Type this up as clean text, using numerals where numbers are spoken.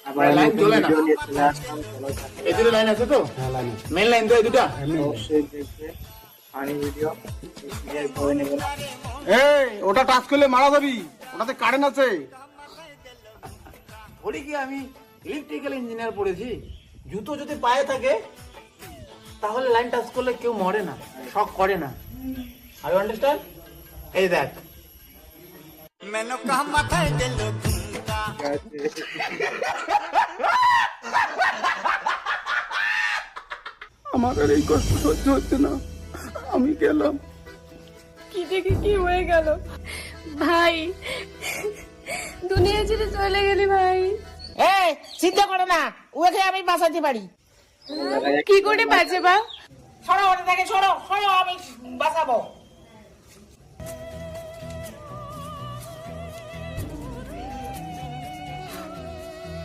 আবার লাইন জ্বলে না, এই দুটো লাইন আছে তো, মেন লাইন তো এই দুটা। অবশ্যই দেখবে ফানি ভিডিও, ভয় নেবে না। এই ওটা টাচ করলে মারা যাবি, ওটাতে কারেন্ট আছে। বলি কি আমি ইলেকট্রিক্যাল ইঞ্জিনিয়ার পড়েছি, জুতো যদি পায়ে থাকে তাহলে লাইন টাচ করলে কেউ মরে না, শক করে না। Are you understand? এই দেখ, আমার আর এই কষ্ট সহ্য হচ্ছে না, আমি গেলাম। কি থেকে কি হয়ে গেল ভাই, দুনিয়া ছেড়ে চলে গেলি ভাই। এই চিন্তা করো না, ওকে আমি বাঁচাতে পারি। কি করে বাঁচে বা? সরো ওটা থেকে, সরো সরো, আমি বাঁচাবো।